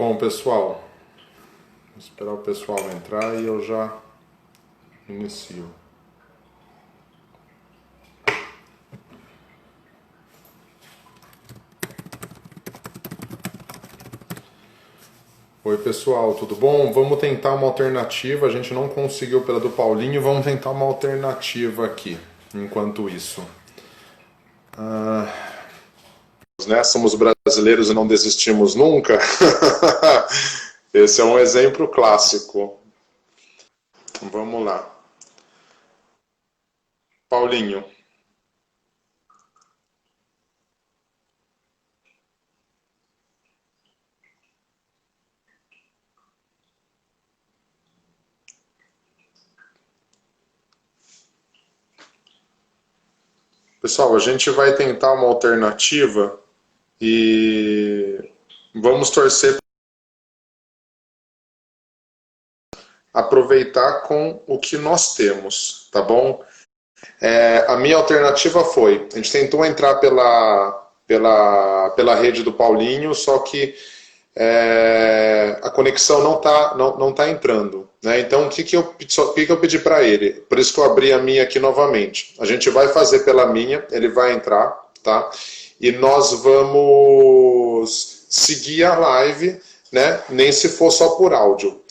Bom, pessoal, vou esperar o pessoal entrar e eu já inicio. Oi, pessoal, tudo bom? Vamos tentar uma alternativa. A gente não conseguiu pela do Paulinho, vamos tentar uma alternativa aqui, enquanto isso. Né? Somos brasileiros e não desistimos nunca. Esse é um exemplo clássico. Vamos lá. Paulinho. Pessoal, a gente vai tentar uma alternativa e vamos torcer para aproveitar com o que nós temos, tá bom? A minha alternativa foi, a gente tentou entrar pela rede do Paulinho, só que a conexão não tá entrando. Né? Então, o que eu pedi para ele? Por isso que eu abri a minha aqui novamente. A gente vai fazer pela minha, ele vai entrar, tá? E nós vamos seguir a live, né? Nem se for só por áudio.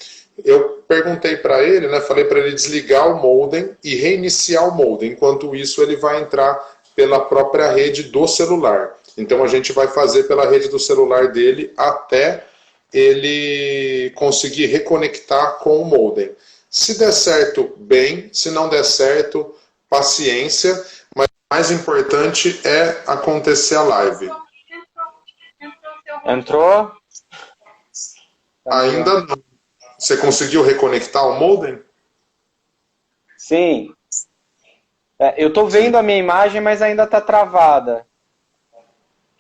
Eu perguntei para ele, né? Falei para ele desligar o modem e reiniciar o modem. Enquanto isso, ele vai entrar pela própria rede do celular. Então a gente vai fazer pela rede do celular dele até ele conseguir reconectar com o modem. Se der certo, bem. Se não der certo, paciência. Mas o mais importante é acontecer a live. Entrou? Ainda não. Você conseguiu reconectar o modem? Sim. Eu estou vendo a minha imagem, mas ainda está travada.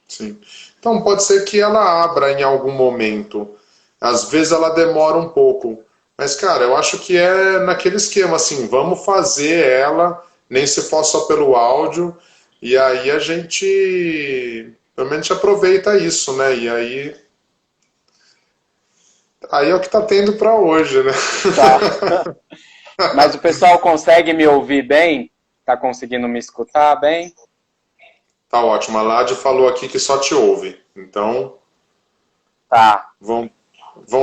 Sim. Então pode ser que ela abra em algum momento. Às vezes ela demora um pouco. Mas, cara, eu acho que é naquele esquema, assim, vamos fazer ela, nem se for só pelo áudio, e aí a gente, pelo menos, aproveita isso, né? E aí é o que tá tendo para hoje, né? Tá. Mas o pessoal consegue me ouvir bem? Tá conseguindo me escutar bem? Tá ótimo. A Lade falou aqui que só te ouve. Então, Tá. vão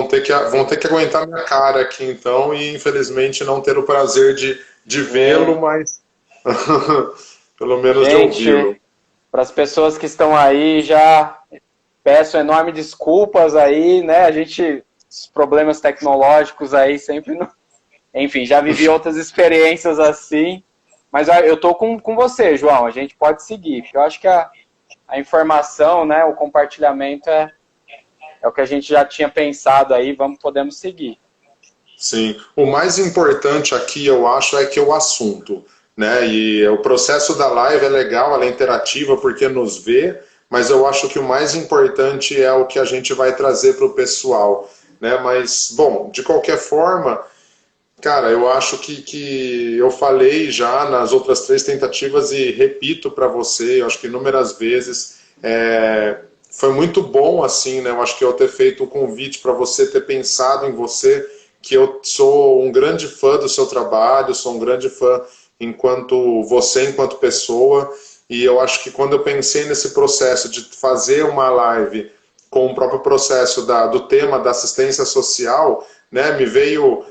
ter que aguentar minha cara aqui, então, e infelizmente não ter o prazer de vê-lo, mas pelo menos de ouvi-lo. Para as pessoas que estão aí, já peço enorme desculpas aí, né? Os problemas tecnológicos aí sempre não... Enfim, já vivi outras experiências assim, mas eu tô com você, João, a gente pode seguir, porque eu acho que a informação, né, o compartilhamento é o que a gente já tinha pensado aí, podemos seguir. Sim, o mais importante aqui, eu acho, é que o assunto, né, e o processo da live é legal, ela é interativa porque nos vê, mas eu acho que o mais importante é o que a gente vai trazer para o pessoal, né, mas, bom, de qualquer forma... Cara, eu acho que eu falei já nas outras 3 tentativas e repito para você, eu acho que inúmeras vezes, foi muito bom assim, né? Eu acho que eu ter feito o convite para você, ter pensado em você, que eu sou um grande fã do seu trabalho, sou um grande fã enquanto pessoa, e eu acho que quando eu pensei nesse processo de fazer uma live com o próprio processo do tema da assistência social, né, me veio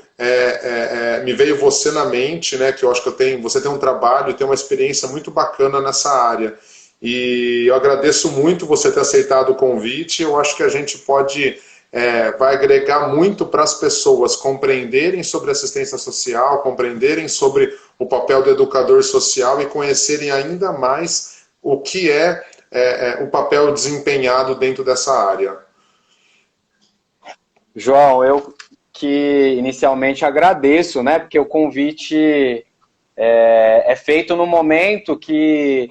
você na mente, né, que eu acho que você tem um trabalho e tem uma experiência muito bacana nessa área. E eu agradeço muito você ter aceitado o convite. Eu acho que a gente vai agregar muito para as pessoas compreenderem sobre assistência social, compreenderem sobre o papel do educador social e conhecerem ainda mais o que o papel desempenhado dentro dessa área. João, eu que inicialmente agradeço, né, porque o convite é feito no momento que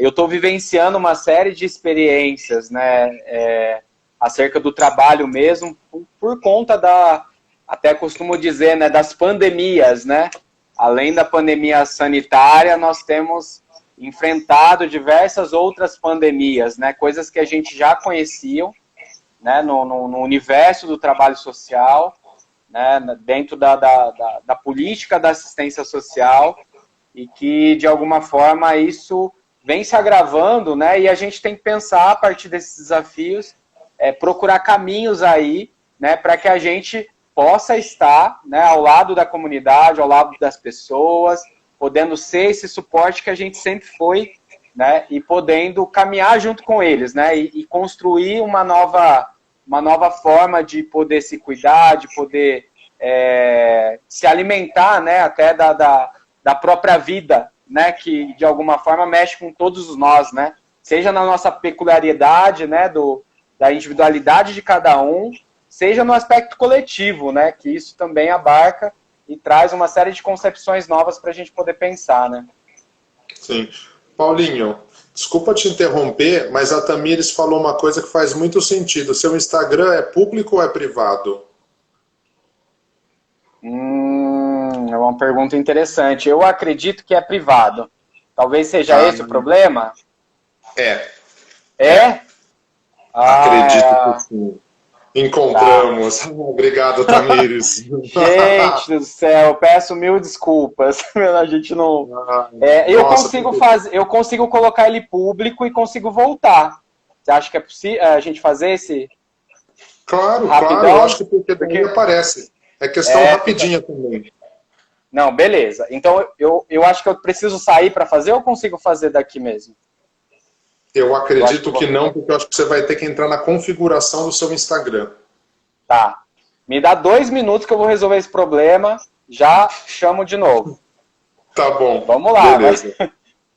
eu estou vivenciando uma série de experiências, né, acerca do trabalho mesmo, por conta até costumo dizer, né, das pandemias, né, além da pandemia sanitária, nós temos enfrentado diversas outras pandemias, né, coisas que a gente já conhecia, né, no universo do trabalho social, né, dentro da política da assistência social, e que, de alguma forma, isso vem se agravando, né, e a gente tem que pensar, a partir desses desafios, procurar caminhos aí, né, para que a gente possa estar, né, ao lado da comunidade, ao lado das pessoas, podendo ser esse suporte que a gente sempre foi, né, e podendo caminhar junto com eles, né, e construir uma nova forma de poder se cuidar, de poder se alimentar, né, até da própria vida, né, que de alguma forma mexe com todos nós, né, seja na nossa peculiaridade, né, da individualidade de cada um, seja no aspecto coletivo, né, que isso também abarca e traz uma série de concepções novas para a gente poder pensar, né. Sim. Paulinho, desculpa te interromper, mas a Tamires falou uma coisa que faz muito sentido. Seu Instagram é público ou é privado? É uma pergunta interessante. Eu acredito que é privado. Talvez seja esse o problema? É? Acredito que sim. Encontramos. Tá. Obrigado, Tamires. Gente do céu, peço mil desculpas. A gente não. Eu consigo colocar ele público e consigo voltar. Você acha que é possível a gente fazer esse? Claro, rapidão? Claro. Eu acho que porque daí aparece. É questão rapidinha também. Não, beleza. Então eu acho que eu preciso sair para fazer ou eu consigo fazer daqui mesmo? Eu acredito que não, porque eu acho que você vai ter que entrar na configuração do seu Instagram. Tá. Me dá 2 minutos que eu vou resolver esse problema. Já chamo de novo. Tá bom. Vamos lá. Beleza.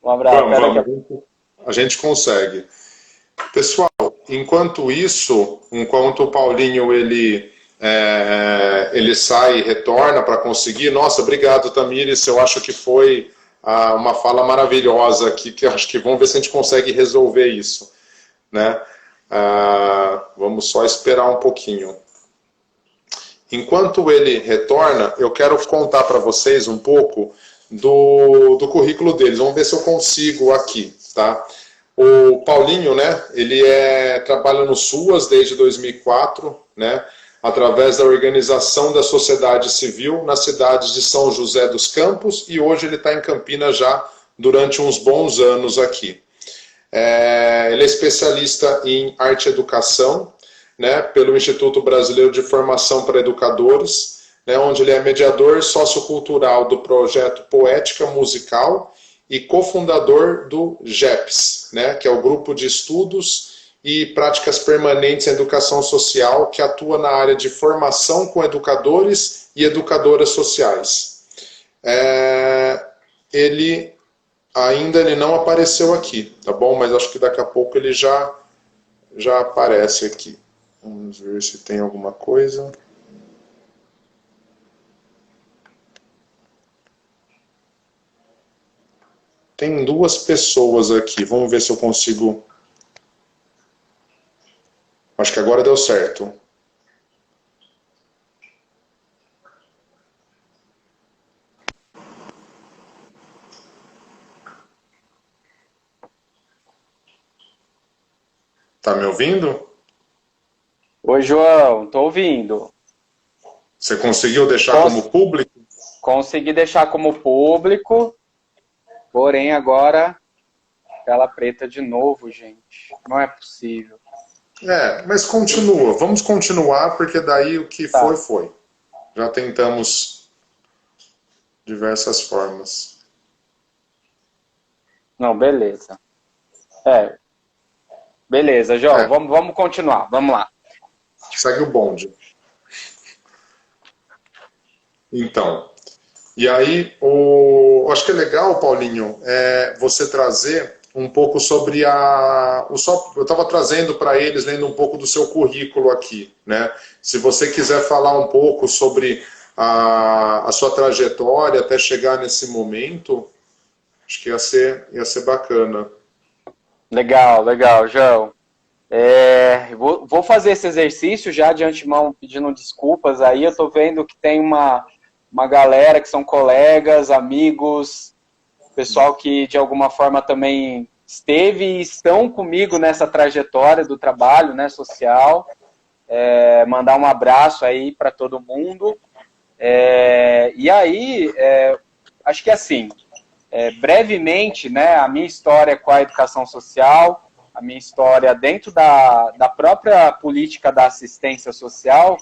Um abraço. Vamos. A gente consegue. Pessoal, enquanto o Paulinho ele sai e retorna para conseguir. Nossa, obrigado, Tamires. Eu acho que foi uma fala maravilhosa aqui, que acho que vamos ver se a gente consegue resolver isso, né? Vamos só esperar um pouquinho. Enquanto ele retorna, eu quero contar para vocês um pouco do currículo deles. Vamos ver se eu consigo aqui, tá? O Paulinho, né? Ele trabalha no SUAS desde 2004, né? Através da organização da sociedade civil nas cidades de São José dos Campos, e hoje ele está em Campinas já durante uns bons anos aqui. Ele é especialista em arte e educação, né, pelo Instituto Brasileiro de Formação para Educadores, né, onde ele é mediador sociocultural do projeto Poética Musical e cofundador do GEPS, né, que é o Grupo de Estudos e Práticas Permanentes em Educação Social, que atua na área de formação com educadores e educadoras sociais. Ele não apareceu aqui, tá bom? Mas acho que daqui a pouco ele já aparece aqui. Vamos ver se tem alguma coisa. Tem 2 pessoas aqui, vamos ver se eu consigo... Acho que agora deu certo. Tá me ouvindo? Oi, João, tô ouvindo. Você conseguiu deixar como público? Consegui deixar como público, porém agora tela preta de novo, gente. Não é possível. Mas continua. Vamos continuar, porque daí o que foi, foi. Já tentamos diversas formas. Não, beleza. Beleza, João, vamos continuar. Vamos lá. Segue o bonde. Então, e aí, acho que é legal, Paulinho, você trazer um pouco sobre eu estava trazendo para eles, lendo um pouco do seu currículo aqui, né? Se você quiser falar um pouco sobre a sua trajetória até chegar nesse momento, acho que ia ser bacana. Legal, João. Vou fazer esse exercício já de antemão pedindo desculpas aí. Eu estou vendo que tem uma galera que são colegas, amigos, pessoal que de alguma forma também esteve e estão comigo nessa trajetória do trabalho, né, social. mandar um abraço aí para todo mundo. E aí, acho que assim, brevemente, né, a minha história com a educação social, a minha história dentro da própria política da assistência social,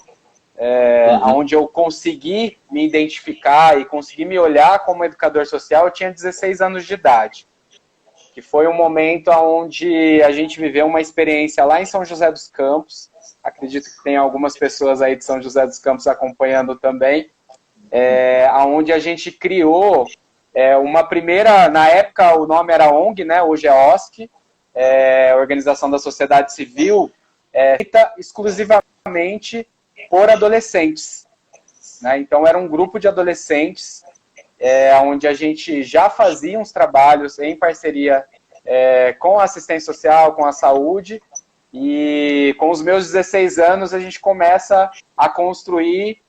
onde eu consegui me identificar e consegui me olhar como educador social, eu tinha 16 anos de idade, que foi um momento onde a gente viveu uma experiência lá em São José dos Campos. Acredito que tem algumas pessoas aí de São José dos Campos acompanhando também, onde a gente criou uma primeira, na época o nome era ONG, né, hoje é OSC, Organização da Sociedade Civil, feita exclusivamente por adolescentes, né? Então era um grupo de adolescentes onde a gente já fazia uns trabalhos em parceria com a assistência social, com a saúde, e com os meus 16 anos a gente começa a construir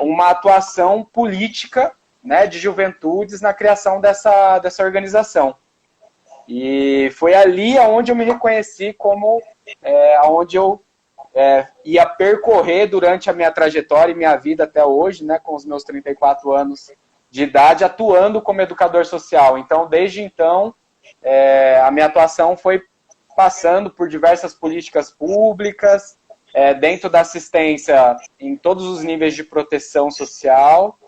uma atuação política, né, de juventudes na criação dessa organização. E foi ali onde eu me reconheci como onde eu ia percorrer durante a minha trajetória e minha vida até hoje, né, com os meus 34 anos de idade, atuando como educador social. Então, desde então, a minha atuação foi passando por diversas políticas públicas, dentro da assistência em todos os níveis de proteção social,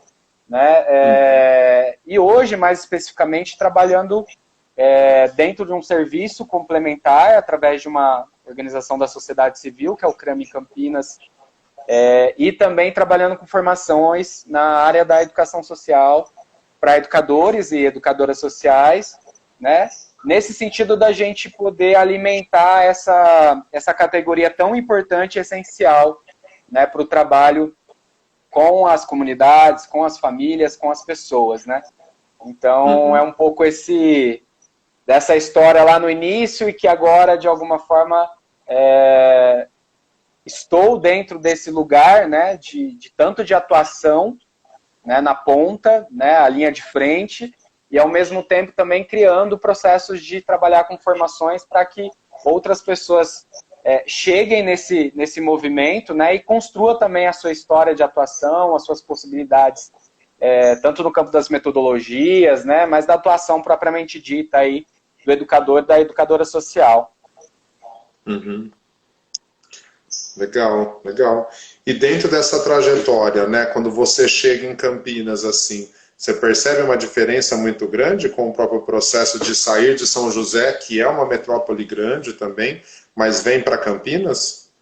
né, e hoje, mais especificamente, trabalhando dentro de um serviço complementar, através de uma organização da sociedade civil, que é o CRAMI Campinas, e também trabalhando com formações na área da educação social para educadores e educadoras sociais, né? Nesse sentido da gente poder alimentar essa categoria tão importante e essencial, né, para o trabalho com as comunidades, com as famílias, com as pessoas, né? Então, é um pouco dessa história lá no início e que agora, de alguma forma, estou dentro desse lugar, né, tanto de atuação, né, na ponta, né, a linha de frente, e ao mesmo tempo também criando processos de trabalhar com formações para que outras pessoas cheguem nesse movimento, né, e construa também a sua história de atuação, as suas possibilidades, tanto no campo das metodologias, né, mas da atuação propriamente dita aí, do educador, da educadora social. Legal, legal. E dentro dessa trajetória, né, quando você chega em Campinas, assim, você percebe uma diferença muito grande com o próprio processo de sair de São José, que é uma metrópole grande também, mas vem para Campinas?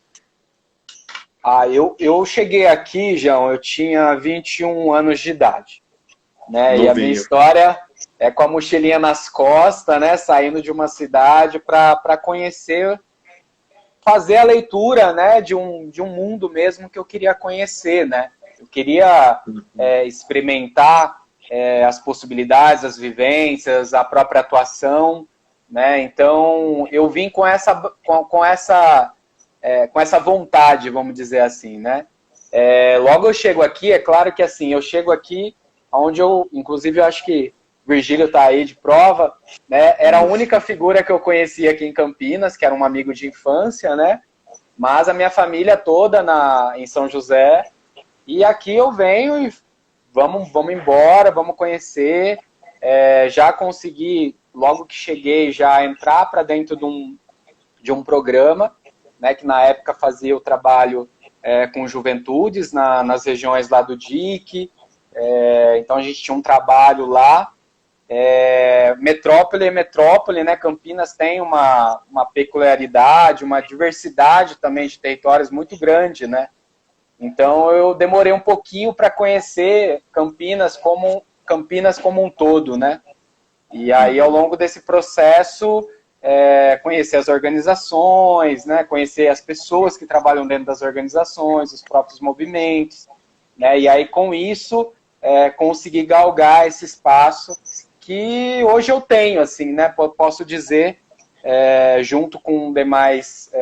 Eu cheguei aqui, João, eu tinha 21 anos de idade, né? Novinho. E a minha história é com a mochilinha nas costas, né? Saindo de uma cidade para conhecer, fazer a leitura, né? De um mundo mesmo que eu queria conhecer, né? Eu queria experimentar as possibilidades, as vivências, a própria atuação, né? Então eu vim com essa vontade, vamos dizer assim, né? Logo eu chego aqui, é claro que assim, eu chego aqui onde inclusive eu acho que Virgílio está aí de prova, né? Era a única figura que eu conhecia aqui em Campinas, que era um amigo de infância, né? Mas a minha família toda em São José, e aqui eu venho e vamos embora, vamos conhecer. Já consegui, logo que cheguei, já entrar para dentro de um programa, né, que na época fazia o trabalho com juventudes nas regiões lá do DIC. Então a gente tinha um trabalho lá. Metrópole, né? Campinas tem uma peculiaridade, uma diversidade também de territórios muito grande, né? Então eu demorei um pouquinho para conhecer Campinas como um todo, né? E aí ao longo desse processo conhecer as organizações, né? Conhecer as pessoas que trabalham dentro das organizações, os próprios movimentos, né? E aí com isso conseguir galgar esse espaço que hoje eu tenho, assim, né? Posso dizer, junto com demais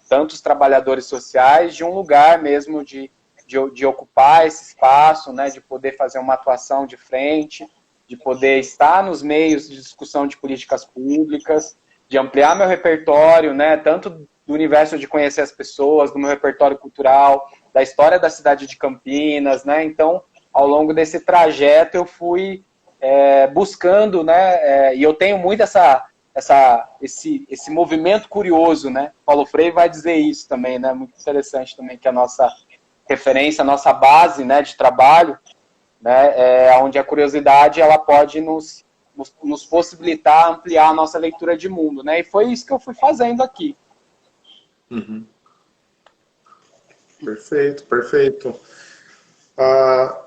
tantos trabalhadores sociais, de um lugar mesmo de ocupar esse espaço, né? De poder fazer uma atuação de frente, de poder estar nos meios de discussão de políticas públicas, de ampliar meu repertório, né, tanto do universo de conhecer as pessoas, do meu repertório cultural, da história da cidade de Campinas, né, então, ao longo desse trajeto eu fui buscando, né, e eu tenho muito esse movimento curioso, né, Paulo Freire vai dizer isso também, né, muito interessante também, que a nossa referência, a nossa base, né, de trabalho, né, onde a curiosidade ela pode nos possibilitar ampliar a nossa leitura de mundo, né? E foi isso que eu fui fazendo aqui. Uhum. Perfeito, perfeito.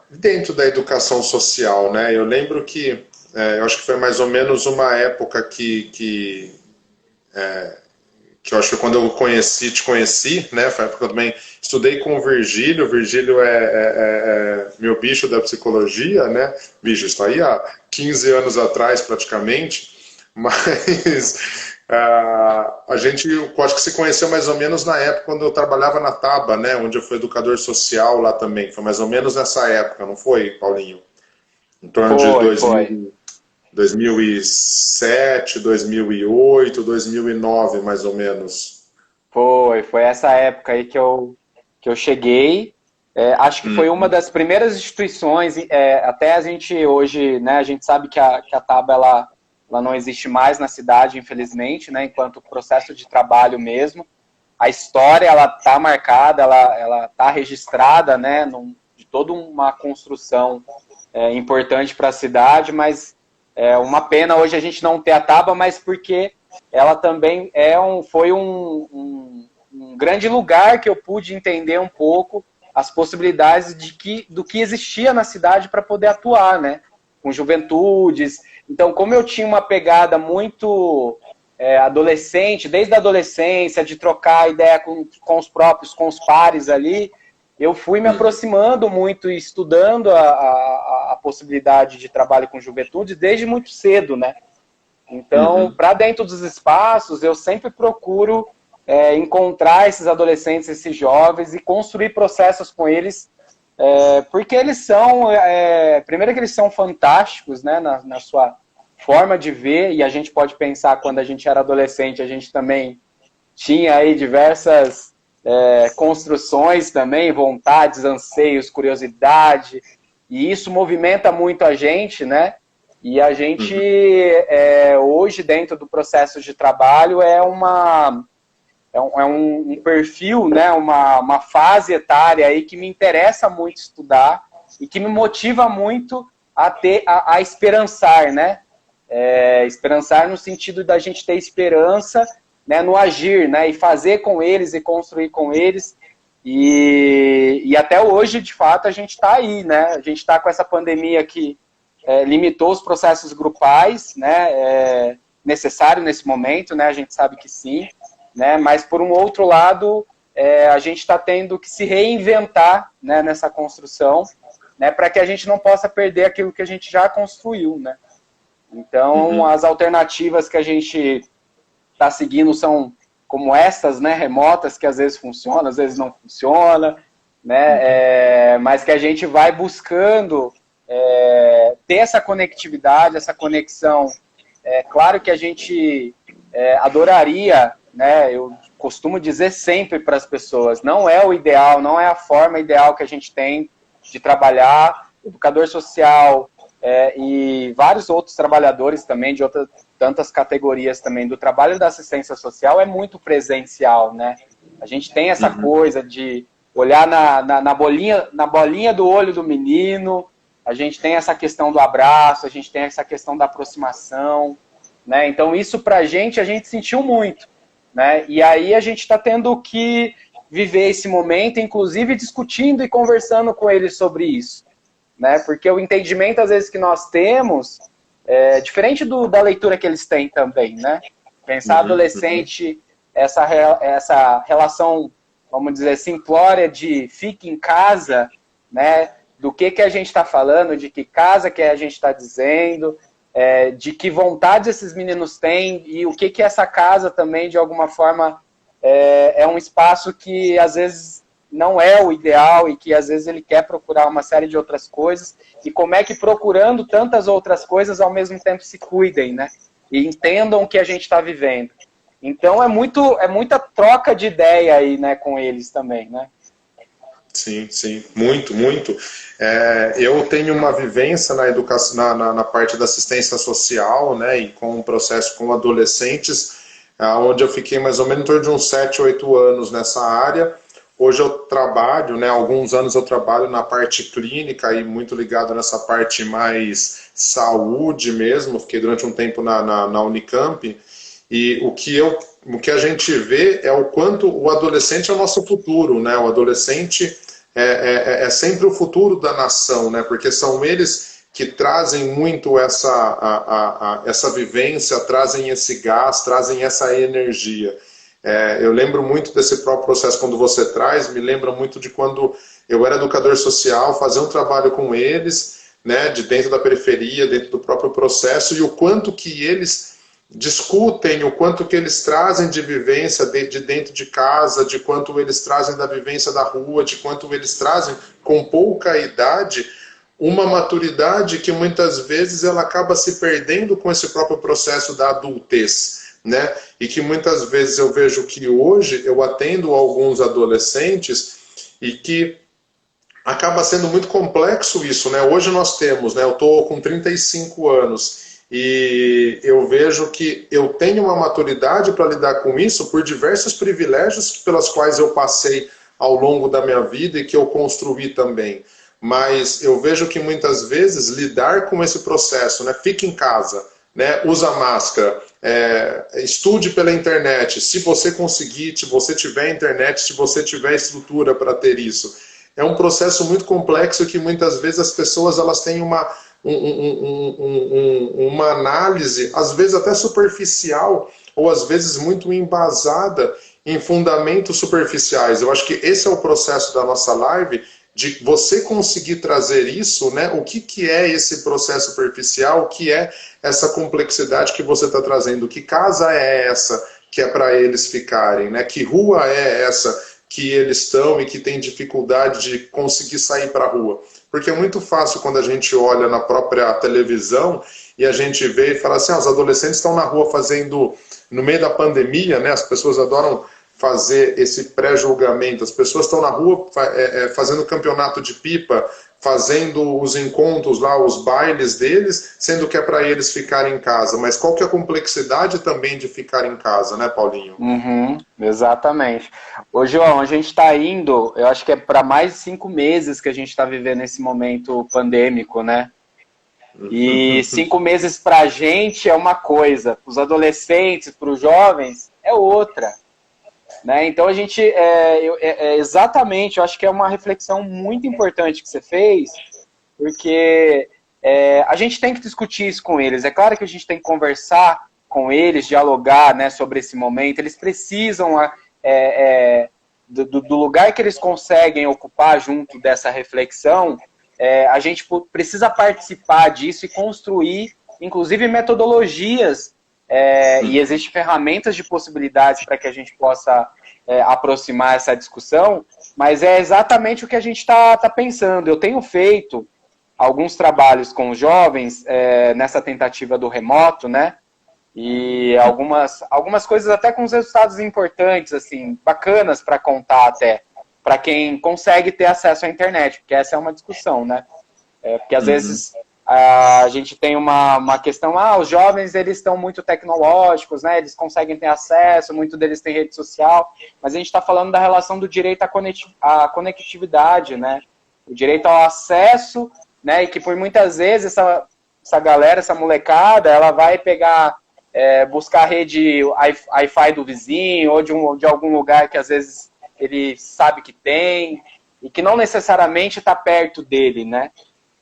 Dentro da educação social, né? Eu lembro que eu acho que foi mais ou menos uma época que eu acho que quando eu te conheci, né? Foi a época que eu também estudei com o Virgílio. O Virgílio é meu bicho da psicologia, né? Bicho, isso aí há 15 anos atrás praticamente, mas a gente, eu acho que se conheceu mais ou menos na época quando eu trabalhava na Taba, né? Onde eu fui educador social lá também. Foi mais ou menos nessa época, não foi, Paulinho? Em torno de 2007, 2008, 2009, mais ou menos. Foi essa época aí que eu cheguei. Acho que foi uma das primeiras instituições, até a gente hoje, né, a gente sabe que a Taba, ela não existe mais na cidade, infelizmente, né, enquanto processo de trabalho mesmo. A história, ela está marcada, ela está registrada, né, de toda uma construção importante para a cidade, mas é uma pena hoje a gente não ter a Taba, mas porque ela também foi um grande lugar que eu pude entender um pouco as possibilidades do que existia na cidade para poder atuar, né? Com juventudes. Então, como eu tinha uma pegada muito adolescente, desde a adolescência, de trocar ideia com os pares ali, eu fui me aproximando muito e estudando a possibilidade de trabalho com juventude desde muito cedo, né? Então, para dentro dos espaços, eu sempre procuro encontrar esses adolescentes, esses jovens e construir processos com eles, porque eles são, primeiro que eles são fantásticos, né, na sua forma de ver, e a gente pode pensar quando a gente era adolescente, a gente também tinha aí diversas construções também, vontades, anseios, curiosidade, e isso movimenta muito a gente, né? E a gente, hoje, dentro do processo de trabalho, é um perfil, né? Uma fase etária aí que me interessa muito estudar e que me motiva muito a esperançar, né? Esperançar no sentido da gente ter esperança, né, no agir, né, e fazer com eles e construir com eles, e até hoje, de fato, a gente está aí, né, a gente está com essa pandemia que limitou os processos grupais, né, necessário nesse momento, né, a gente sabe que sim, né, mas por um outro lado, a gente está tendo que se reinventar, né, nessa construção, né, para que a gente não possa perder aquilo que a gente já construiu, né. Então, as alternativas que a gente está seguindo são como estas, né, remotas, que às vezes funcionam, às vezes não funciona, né, mas que a gente vai buscando ter essa conectividade, essa conexão. Claro que a gente adoraria, né, eu costumo dizer sempre para as pessoas, não é o ideal, não é a forma ideal que a gente tem de trabalhar, educador social e vários outros trabalhadores também de outras tantas categorias também do trabalho da assistência social é muito presencial, né? A gente tem essa coisa de olhar na bolinha do olho do menino, a gente tem essa questão do abraço, a gente tem essa questão da aproximação, né? Então isso pra gente, a gente sentiu muito, né? E aí a gente está tendo que viver esse momento, inclusive discutindo e conversando com eles sobre isso, né? Porque o entendimento às vezes que nós temos diferente da leitura que eles têm também, né? Pensar adolescente, essa relação, vamos dizer, simplória de fique em casa, né? Do que a gente está falando, de que casa que a gente está dizendo, de que vontade esses meninos têm e o que essa casa também, de alguma forma, é um espaço que às vezes não é o ideal e que às vezes ele quer procurar uma série de outras coisas e como é que procurando tantas outras coisas ao mesmo tempo se cuidem, né? e entendam o que a gente está vivendo. Então é muita troca de ideia aí, né, com eles também, né? Sim, sim, muito, muito. Eu tenho uma vivência na educação, na parte da assistência social, né, e com um processo com adolescentes, onde eu fiquei mais ou menos em torno de uns 7, 8 anos nessa área. Hoje eu trabalho, né, há alguns anos eu trabalho na parte clínica e muito ligado nessa parte mais saúde mesmo. Fiquei durante um tempo na Unicamp, e o que a gente vê é o quanto o adolescente é o nosso futuro, né? O adolescente é sempre o futuro da nação, né? Porque são eles que trazem muito essa vivência, trazem esse gás, trazem essa energia. Eu lembro muito desse próprio processo quando você traz, me lembra muito de quando eu era educador social, fazer um trabalho com eles, né? De dentro da periferia, dentro do próprio processo, e o quanto que eles discutem, o quanto que eles trazem de vivência de dentro de casa, de quanto eles trazem da vivência da rua, de quanto eles trazem com pouca idade uma maturidade que muitas vezes ela acaba se perdendo com esse próprio processo da adultez, né? E que muitas vezes eu vejo que hoje eu atendo alguns adolescentes e que acaba sendo muito complexo isso, né? Hoje nós temos, né? Eu estou com 35 anos e eu vejo que eu tenho uma maturidade para lidar com isso por diversos privilégios pelas quais eu passei ao longo da minha vida e que eu construí também. Mas eu vejo que muitas vezes lidar com esse processo, né? Fique em casa, né? Usa máscara, estude pela internet, se você conseguir, se você tiver internet, se você tiver estrutura para ter isso. É um processo muito complexo que muitas vezes as pessoas elas têm uma análise, às vezes até superficial, ou às vezes muito embasada em fundamentos superficiais. Eu acho que esse é o processo da nossa live, de você conseguir trazer isso, né? O que é esse processo superficial, o que é essa complexidade que você está trazendo, que casa é essa que é para eles ficarem, né? Que rua é essa que eles estão e que tem dificuldade de conseguir sair para a rua. Porque é muito fácil quando a gente olha na própria televisão e a gente vê e fala assim, os adolescentes estão na rua fazendo, no meio da pandemia, né, as pessoas adoram fazer esse pré-julgamento, as pessoas estão na rua fazendo campeonato de pipa, fazendo os encontros lá, os bailes deles, sendo que é para eles ficarem em casa. Mas qual que é a complexidade também de ficar em casa, né, Paulinho? Exatamente. Ô, João, a gente está indo, eu acho que é para mais de 5 meses que a gente está vivendo esse momento pandêmico, né? E 5 meses para a gente é uma coisa, para os adolescentes, para os jovens, é outra. Né? Então a gente, exatamente, eu acho que é uma reflexão muito importante que você fez, porque a gente tem que discutir isso com eles. É claro que a gente tem que conversar com eles, dialogar, né, sobre esse momento. Eles precisam do lugar que eles conseguem ocupar junto dessa reflexão. A gente precisa participar disso e construir, inclusive, metodologias. E existem ferramentas de possibilidades para que a gente possa aproximar essa discussão, mas é exatamente o que a gente está pensando. Eu tenho feito alguns trabalhos com os jovens nessa tentativa do remoto, né? E algumas coisas até com os resultados importantes, assim, bacanas para contar até, para quem consegue ter acesso à internet, porque essa é uma discussão, né? Porque às vezes a gente tem uma questão, os jovens eles estão muito tecnológicos, né? Eles conseguem ter acesso, muito deles tem rede social, mas a gente está falando da relação do direito à conectividade, né? O direito ao acesso, né? E que por muitas vezes essa galera, essa molecada, ela vai pegar, buscar a rede Wi-Fi do vizinho, ou de algum lugar que às vezes ele sabe que tem, e que não necessariamente está perto dele, né?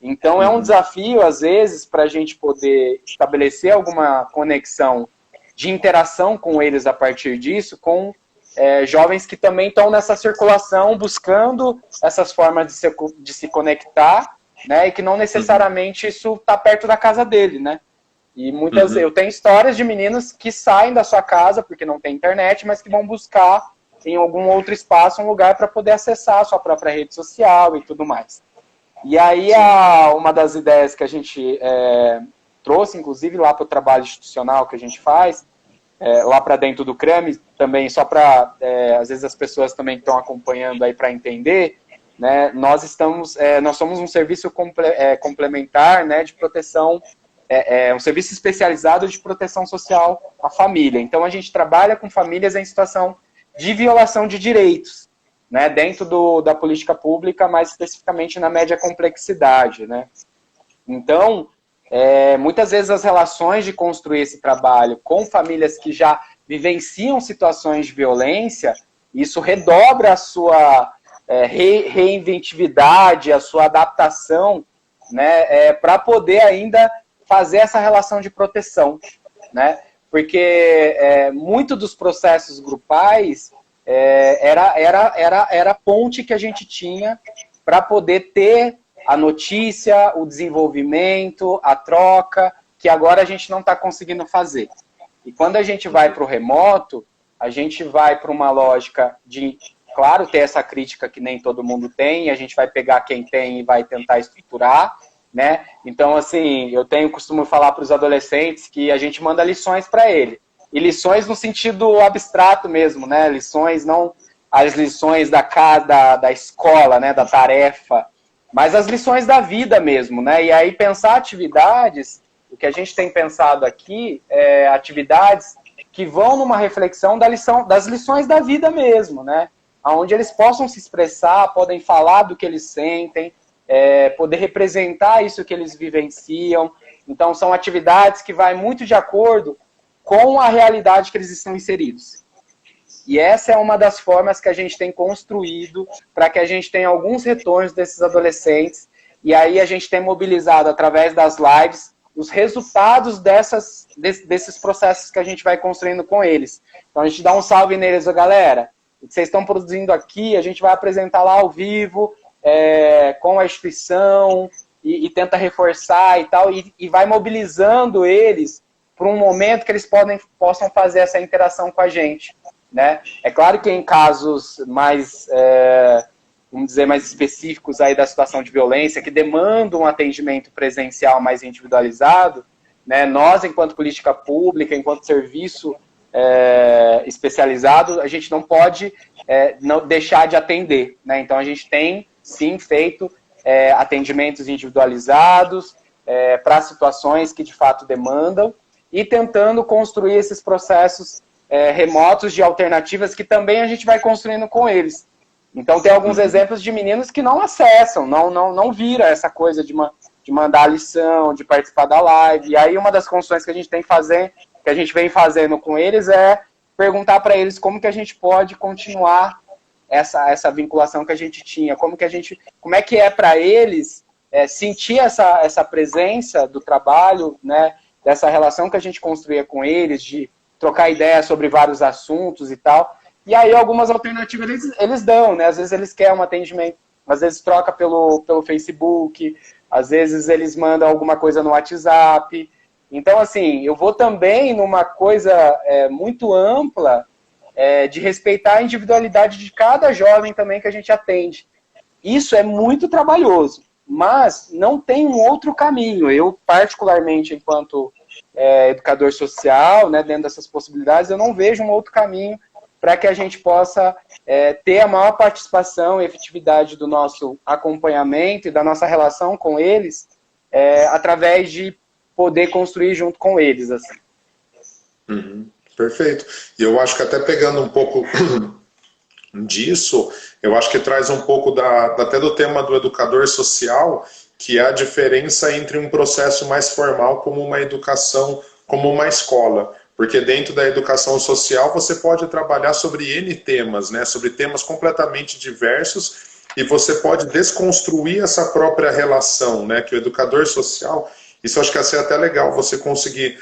Então é um desafio, às vezes, para a gente poder estabelecer alguma conexão de interação com eles a partir disso, com jovens que também estão nessa circulação, buscando essas formas de se conectar, né, e que não necessariamente isso está perto da casa dele, né? E muitas eu tenho histórias de meninos que saem da sua casa porque não tem internet, mas que vão buscar em algum outro espaço um lugar para poder acessar a sua própria rede social e tudo mais. E aí uma das ideias que a gente trouxe, inclusive, lá para o trabalho institucional que a gente faz, lá para dentro do CRAME, também, só para, às vezes as pessoas também estão acompanhando aí para entender, né, nós somos um serviço complementar, né, de proteção, um serviço especializado de proteção social à família. Então, a gente trabalha com famílias em situação de violação de direitos, né, dentro da política pública, mais especificamente na média complexidade, né. Então, muitas vezes as relações de construir esse trabalho com famílias que já vivenciam situações de violência, isso redobra a sua reinventividade, a sua adaptação, né, para poder ainda fazer essa relação de proteção, né, porque muito dos processos grupais era a ponte que a gente tinha para poder ter a notícia, o desenvolvimento, a troca, que agora a gente não está conseguindo fazer. E quando a gente vai para o remoto, a gente vai para uma lógica de, claro, ter essa crítica que nem todo mundo tem, a gente vai pegar quem tem e vai tentar estruturar, né? Então, assim, eu costumo falar para os adolescentes que a gente manda lições para ele. E lições no sentido abstrato mesmo, né? Lições, não as lições da casa, da escola, né? Da tarefa, mas as lições da vida mesmo, né? E aí pensar atividades, o que a gente tem pensado aqui é atividades que vão numa reflexão das lições da vida mesmo, né? Onde eles possam se expressar, podem falar do que eles sentem, poder representar isso que eles vivenciam. Então são atividades que vai muito de acordo com a realidade que eles estão inseridos. E essa é uma das formas que a gente tem construído para que a gente tenha alguns retornos desses adolescentes. E aí a gente tem mobilizado, através das lives, os resultados desses processos que a gente vai construindo com eles. Então a gente dá um salve neles, galera. O que vocês estão produzindo aqui, a gente vai apresentar lá ao vivo, com a instituição, e tenta reforçar e tal, e vai mobilizando eles para um momento que eles possam fazer essa interação com a gente. Né? É claro que em casos mais, vamos dizer, mais específicos aí da situação de violência, que demandam um atendimento presencial mais individualizado, né, nós, enquanto política pública, enquanto serviço especializado, a gente não pode não deixar de atender. Né? Então, a gente tem, sim, feito atendimentos individualizados para situações que, de fato, demandam e tentando construir esses processos remotos de alternativas que também a gente vai construindo com eles. Então tem alguns exemplos de meninos que não acessam, não vira essa coisa de mandar a lição, de participar da live. E aí uma das construções que a gente vem fazendo com eles é perguntar para eles como que a gente pode continuar essa vinculação que a gente tinha, como é que é para eles sentir essa presença do trabalho, né, dessa relação que a gente construía com eles, de trocar ideias sobre vários assuntos e tal. E aí algumas alternativas eles dão, né? Às vezes eles querem um atendimento, às vezes troca pelo Facebook, às vezes eles mandam alguma coisa no WhatsApp. Então, assim, eu vou também numa coisa muito ampla de respeitar a individualidade de cada jovem também que a gente atende. Isso é muito trabalhoso, mas não tem um outro caminho. Eu, particularmente, enquanto educador social, né, dentro dessas possibilidades, eu não vejo um outro caminho para que a gente possa ter a maior participação e efetividade do nosso acompanhamento e da nossa relação com eles, através de poder construir junto com eles. Assim. Perfeito. E eu acho que até pegando um pouco disso, eu acho que traz um pouco até do tema do educador social, que é a diferença entre um processo mais formal como uma educação, como uma escola. Porque dentro da educação social você pode trabalhar sobre N temas, né? Sobre temas completamente diversos, e você pode desconstruir essa própria relação, né? Que o educador social, isso eu acho que é até legal você conseguir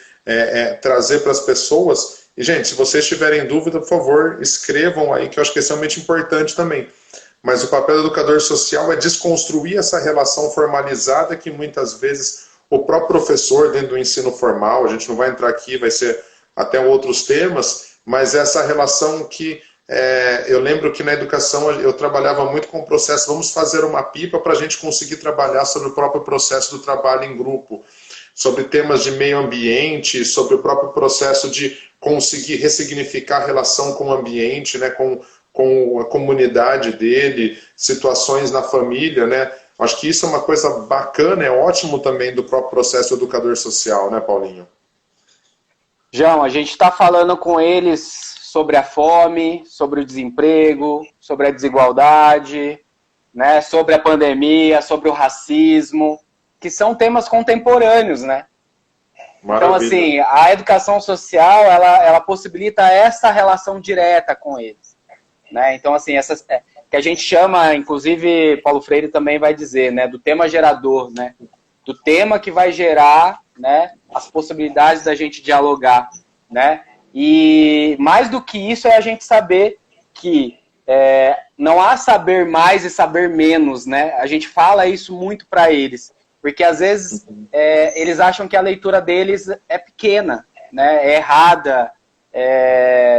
trazer para as pessoas. E, gente, se vocês tiverem dúvida, por favor, escrevam aí, que eu acho que é extremamente importante também. Mas o papel do educador social é desconstruir essa relação formalizada que muitas vezes o próprio professor dentro do ensino formal, a gente não vai entrar aqui, vai ser até outros temas, mas essa relação que eu lembro que na educação eu trabalhava muito com o processo, vamos fazer uma pipa para a gente conseguir trabalhar sobre o próprio processo do trabalho em grupo. sobre temas de meio ambiente, sobre o próprio processo de conseguir ressignificar a relação com o ambiente, né, com a comunidade dele, situações na família, né? Acho que isso é uma coisa bacana, é ótimo também do próprio processo educador social, né, Paulinho? João, a gente está falando com eles sobre a fome, sobre o desemprego, sobre a desigualdade, né, sobre a pandemia, sobre o racismo, que são temas contemporâneos, né? Maravilha. Então, assim, a educação social, ela possibilita essa relação direta com eles, né? Então, assim, essas, que a gente chama, inclusive, Paulo Freire também vai dizer, né, do tema gerador, né? Do tema que vai gerar, né, as possibilidades da gente dialogar, né? E mais do que isso é a gente saber que não há saber mais e saber menos, né? A gente fala isso muito para eles, porque às vezes eles acham que a leitura deles é pequena, né? É errada,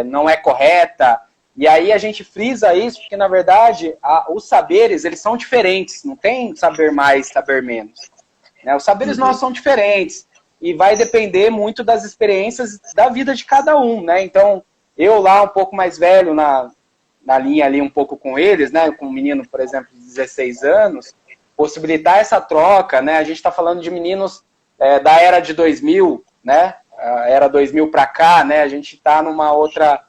não é correta. E aí a gente frisa isso porque, na verdade, os saberes, eles são diferentes. Não tem saber mais, saber menos. Né? Os saberes nossos são diferentes. E vai depender muito das experiências da vida de cada um, né? Então, eu lá um pouco mais velho, na linha ali um pouco com eles, né? Com um menino, por exemplo, de 16 anos, possibilitar essa troca, né? A gente está falando de meninos da era de 2000, né? A era 2000 para cá, né? A gente está numa outra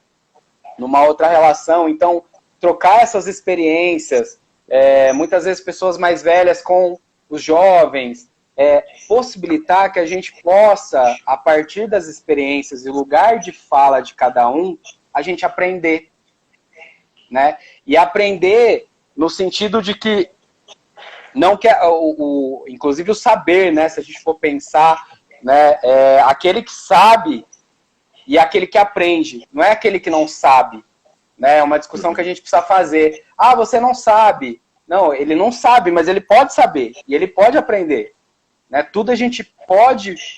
relação. Então, trocar essas experiências, muitas vezes pessoas mais velhas com os jovens, possibilitar que a gente possa, a partir das experiências e lugar de fala de cada um, a gente aprender, né? E aprender no sentido de que não que inclusive o saber, né? Se a gente for pensar, né? Aquele que sabe e aquele que aprende, não é aquele que não sabe, né? É uma discussão que a gente precisa fazer. Ah, você não sabe. Não, ele não sabe, mas ele pode saber e ele pode aprender. Né? Tudo a gente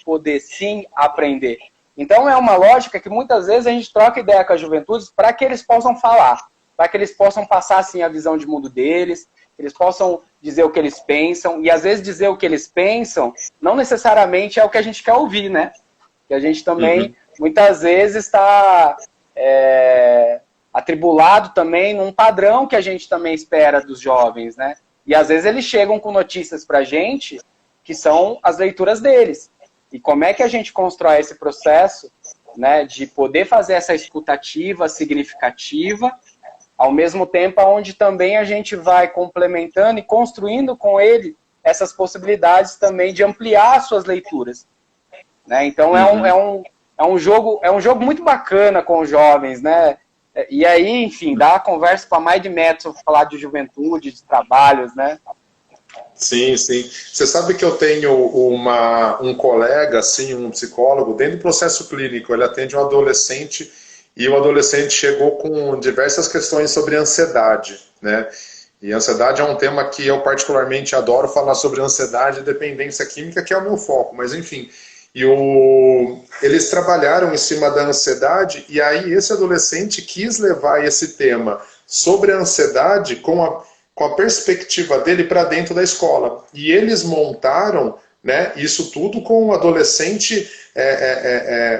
poder sim aprender. Então é uma lógica que muitas vezes a gente troca ideia com as juventudes para que eles possam falar, para que eles possam passar assim a visão de mundo deles, que eles possam dizer o que eles pensam, e às vezes dizer o que eles pensam não necessariamente é o que a gente quer ouvir, né? Que a gente também muitas vezes está atribulado também num padrão que a gente também espera dos jovens, né? E às vezes eles chegam com notícias para a gente que são as leituras deles. E como é que a gente constrói esse processo, né, de poder fazer essa escutativa significativa, ao mesmo tempo onde também a gente vai complementando e construindo com ele essas possibilidades também de ampliar as suas leituras. Né? Então é um jogo muito bacana com os jovens, né? E aí, enfim, dá a conversa para mais de metros falar de juventude, de trabalhos, né? Sim, sim. Você sabe que eu tenho um colega, assim, um psicólogo, dentro do processo clínico, ele atende um adolescente e o adolescente chegou com diversas questões sobre ansiedade, né? E ansiedade é um tema que eu particularmente adoro falar sobre ansiedade e dependência química, que é o meu foco, mas enfim. Eles trabalharam em cima da ansiedade e aí esse adolescente quis levar esse tema sobre a ansiedade com a perspectiva dele para dentro da escola. E eles montaram, né, isso tudo com o adolescente,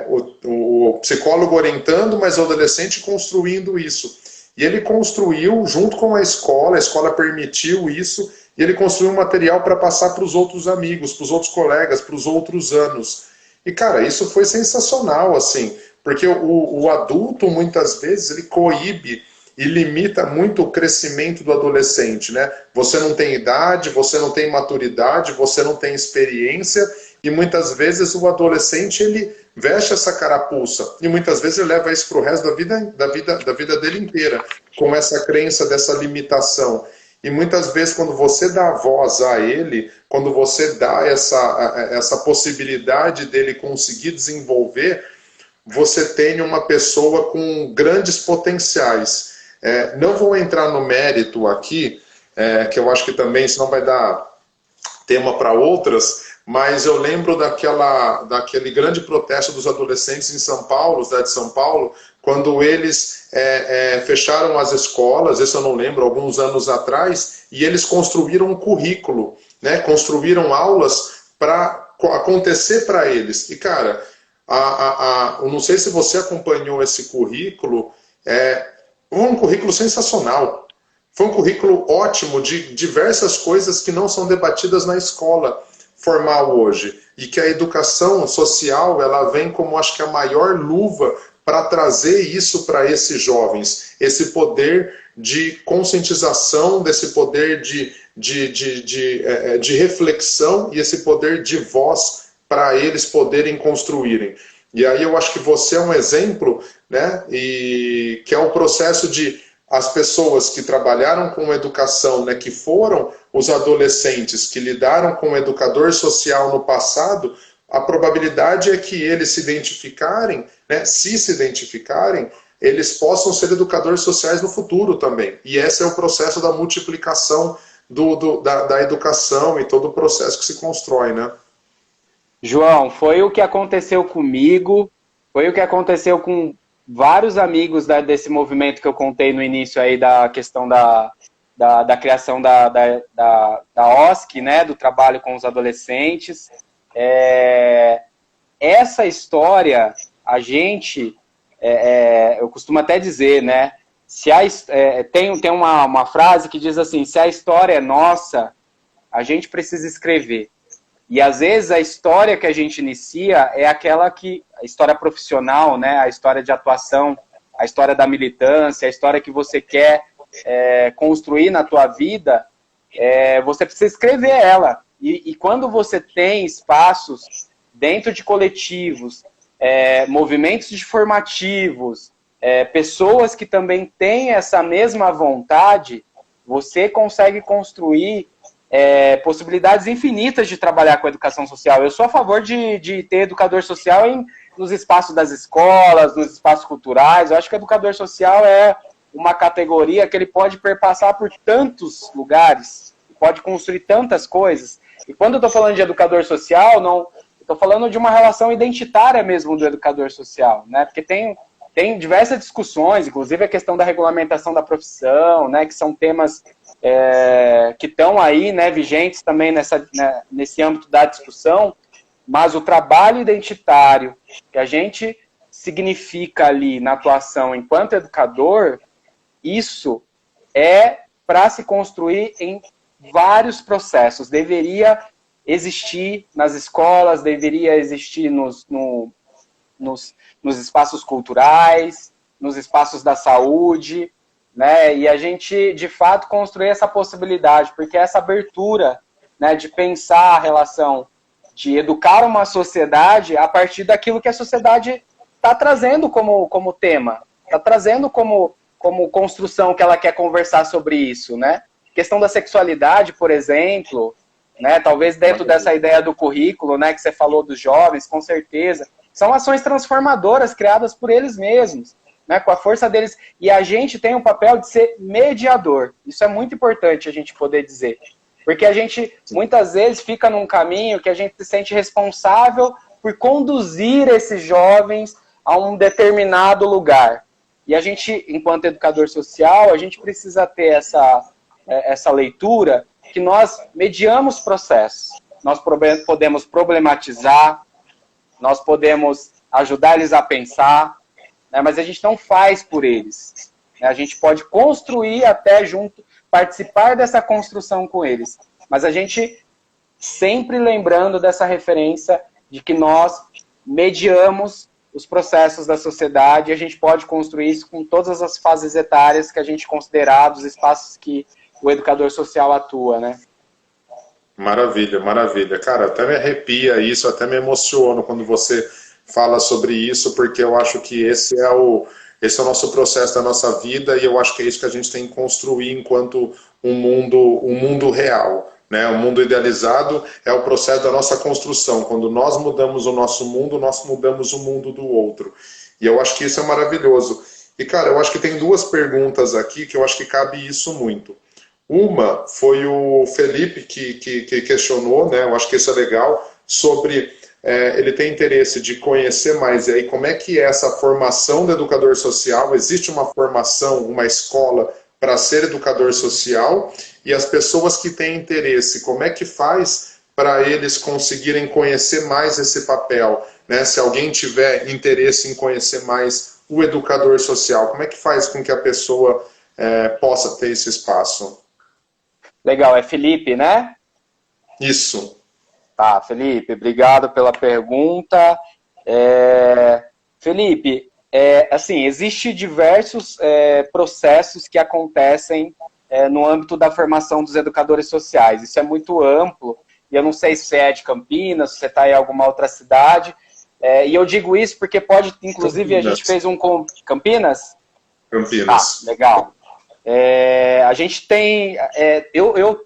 o psicólogo orientando, mas o adolescente construindo isso. E ele construiu junto com a escola permitiu isso, e ele construiu um material para passar para os outros amigos, para os outros colegas, para os outros anos. E, cara, isso foi sensacional, assim, porque o adulto, muitas vezes, ele coíbe e limita muito o crescimento do adolescente, né? Você não tem idade, você não tem maturidade, você não tem experiência, e muitas vezes o adolescente, ele veste essa carapuça, e muitas vezes ele leva isso para o resto da vida dele inteira, com essa crença dessa limitação. E muitas vezes quando você dá voz a ele, quando você dá essa possibilidade dele conseguir desenvolver, você tem uma pessoa com grandes potenciais. Não vou entrar no mérito aqui, que eu acho que também senão vai dar tema para outras, mas eu lembro daquele grande protesto dos adolescentes em São Paulo, cidade de São Paulo, quando eles fecharam as escolas, isso eu não lembro, alguns anos atrás, e eles construíram um currículo, né? Construíram aulas para acontecer para eles. E, cara, eu não sei se você acompanhou esse currículo, um currículo sensacional. Foi um currículo ótimo de diversas coisas que não são debatidas na escola formal hoje. E que a educação social, ela vem como, acho que, a maior luva para trazer isso para esses jovens. Esse poder de conscientização, desse poder de reflexão e esse poder de voz para eles poderem construírem. E aí eu acho que você é um exemplo, né? E que é o processo de as pessoas que trabalharam com educação, né, que foram os adolescentes que lidaram com o educador social no passado, a probabilidade é que eles se identificarem, né, se identificarem, eles possam ser educadores sociais no futuro também. E esse é o processo da multiplicação da educação e todo o processo que se constrói, né? João, foi o que aconteceu comigo, foi o que aconteceu com vários amigos desse movimento que eu contei no início aí da questão da criação da OSC, né, do trabalho com os adolescentes. Essa história, a gente, eu costumo até dizer, né, tem uma frase que diz assim, se a história é nossa, a gente precisa escrever. E às vezes a história que a gente inicia é aquela que, a história profissional, né, a história de atuação, a história da militância, a história que você quer construir na tua vida, você precisa escrever ela. E quando você tem espaços dentro de coletivos, movimentos formativos, pessoas que também têm essa mesma vontade, você consegue construir possibilidades infinitas de trabalhar com a educação social. Eu sou a favor de ter educador social nos espaços das escolas, nos espaços culturais. Eu acho que o educador social é uma categoria que ele pode perpassar por tantos lugares, pode construir tantas coisas. E quando eu estou falando de educador social, não estou falando de uma relação identitária mesmo do educador social, né? Porque tem diversas discussões, inclusive a questão da regulamentação da profissão, né? Que são temas que estão aí, né, vigentes também nesse âmbito da discussão, mas o trabalho identitário que a gente significa ali na atuação enquanto educador, isso é para se construir em vários processos. Deveria existir nas escolas, deveria existir nos espaços culturais, nos espaços da saúde, né? E a gente, de fato, construir essa possibilidade, porque essa abertura, né, de pensar a relação de educar uma sociedade a partir daquilo que a sociedade está trazendo como tema, está trazendo como construção que ela quer conversar sobre isso, né? Questão da sexualidade, por exemplo, né? Talvez dentro dessa ideia do currículo, né, que você falou dos jovens, com certeza, são ações transformadoras criadas por eles mesmos, né, com a força deles, e a gente tem o papel de ser mediador. Isso é muito importante a gente poder dizer, porque a gente muitas vezes fica num caminho que a gente se sente responsável por conduzir esses jovens a um determinado lugar. E a gente, enquanto educador social, a gente precisa ter essa leitura que nós mediamos processos. Nós podemos problematizar, nós podemos ajudar eles a pensar, né, mas a gente não faz por eles. Né, a gente pode construir até junto, participar dessa construção com eles. Mas a gente sempre lembrando dessa referência de que nós mediamos os processos da sociedade e a gente pode construir isso com todas as fases etárias que a gente considerar, dos espaços que o educador social atua, né? Maravilha, maravilha. Cara, até me arrepia isso, até me emociono quando você fala sobre isso, porque eu acho que esse é o nosso processo da nossa vida e eu acho que é isso que a gente tem que construir enquanto um mundo real. Né? O mundo idealizado é o processo da nossa construção. Quando nós mudamos o nosso mundo, nós mudamos o mundo do outro. E eu acho que isso é maravilhoso. E, cara, eu acho que tem duas perguntas aqui que eu acho que cabe isso muito. Uma foi o Felipe que questionou, né? Eu acho que isso é legal, sobre ele tem interesse de conhecer mais, e aí como é que é essa formação do educador social? Existe uma formação, uma escola para ser educador social? E as pessoas que têm interesse, como é que faz para eles conseguirem conhecer mais esse papel, né? Se alguém tiver interesse em conhecer mais o educador social, como é que faz com que a pessoa possa ter esse espaço? Legal, é Felipe, né? Isso. Tá, Felipe, obrigado pela pergunta. Felipe, assim, existe diversos processos que acontecem no âmbito da formação dos educadores sociais. Isso é muito amplo, e eu não sei se você é de Campinas, se você está em alguma outra cidade, e eu digo isso porque pode, inclusive, Campinas. a gente fez um com Campinas? Campinas. Ah, legal. A gente tem, eu